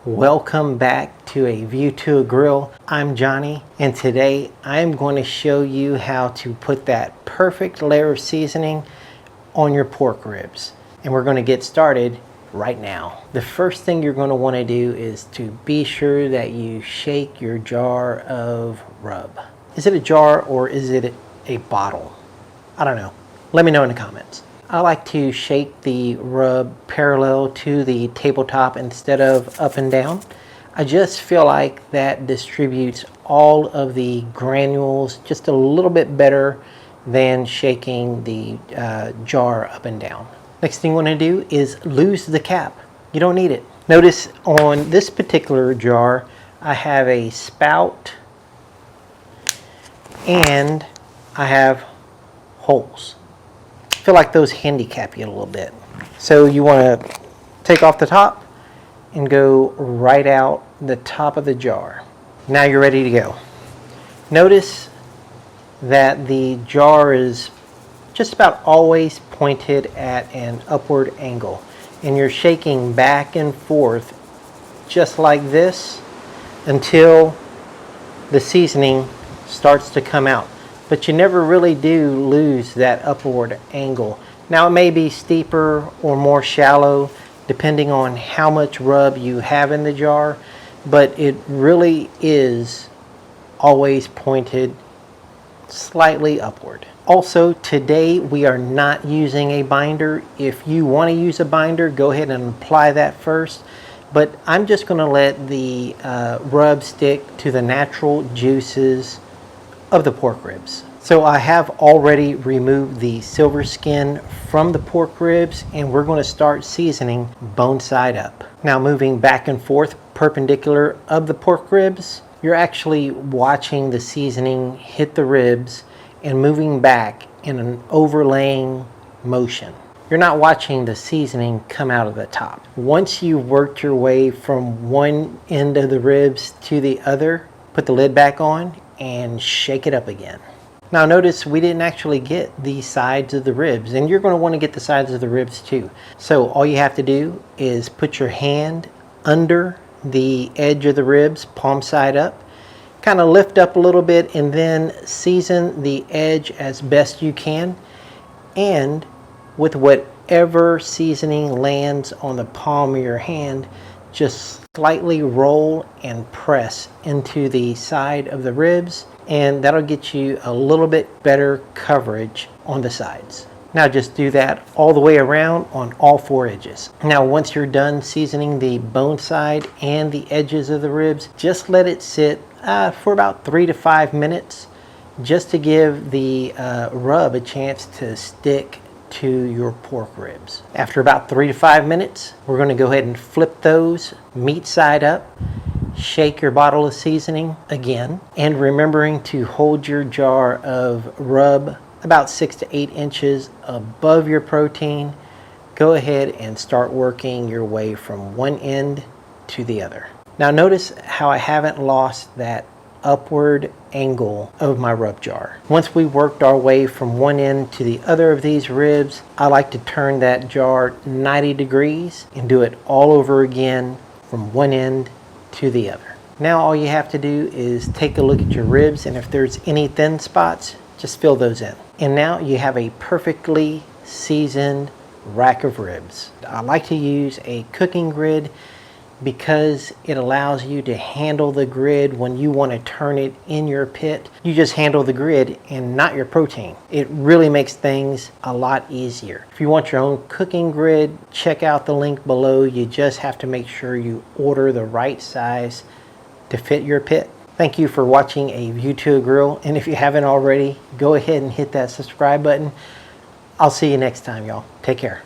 Welcome back to A View to a Grill. I'm Johnny, and today I'm going to show you how to put that perfect layer of seasoning on your pork ribs. And we're going to get started right now. The first thing you're going to want to do is to be sure that you shake your jar of rub. Is it a jar or is it a bottle? I don't know. Let me know in the comments. I like to shake the rub parallel to the tabletop instead of up and down. I just feel like that distributes all of the granules just a little bit better than shaking the jar up and down. Next thing you want to do is lose the cap. You don't need it. Notice on this particular jar, I have a spout and I have holes. I feel like those handicap you a little bit. So you want to take off the top and go right out the top of the jar. Now you're ready to go. Notice that the jar is just about always pointed at an upward angle, and you're shaking back and forth just like this until the seasoning starts to come out. But you never really do lose that upward angle. Now it may be steeper or more shallow depending on how much rub you have in the jar, but it really is always pointed slightly upward. Also, today we are not using a binder. If you want to use a binder, go ahead and apply that first. But I'm just going to let the rub stick to the natural juices of the pork ribs. So I have already removed the silver skin from the pork ribs, and we're going to start seasoning bone side up. Now moving back and forth perpendicular of the pork ribs, you're actually watching the seasoning hit the ribs and moving back in an overlaying motion. You're not watching the seasoning come out of the top. Once you've worked your way from one end of the ribs to the other, put the lid back on and shake it up again. Now notice we didn't actually get the sides of the ribs, and you're going to want to get the sides of the ribs too. So all you have to do is put your hand under the edge of the ribs, palm side up, kind of lift up a little bit, and then season the edge as best you can. And with whatever seasoning lands on the palm of your hand, just slightly roll and press into the side of the ribs, and that'll get you a little bit better coverage on the sides. Now just do that all the way around on all four edges. Now once you're done seasoning the bone side and the edges of the ribs, just let it sit for about 3 to 5 minutes just to give the rub a chance to stick to your pork ribs. After about 3 to 5 minutes, we're going to go ahead and flip those meat side up, shake your bottle of seasoning again, and remembering to hold your jar of rub about 6 to 8 inches above your protein. Go ahead and start working your way from one end to the other. Now notice how I haven't lost that upward angle of my rub jar. Once we worked our way from one end to the other of these ribs, I like to turn that jar 90 degrees and do it all over again from one end to the other. Now all you have to do is take a look at your ribs, and if there's any thin spots, just fill those in. And now you have a perfectly seasoned rack of ribs. I like to use a cooking grid because it allows you to handle the grid when you want to turn it in your pit. You just handle the grid and not your protein. It really makes things a lot easier. If you want your own cooking grid, check out the link below. You just have to make sure you order the right size to fit your pit. Thank you for watching A View to a Grill, and if you haven't already, go ahead and hit that subscribe button. I'll see you next time, y'all. Take care.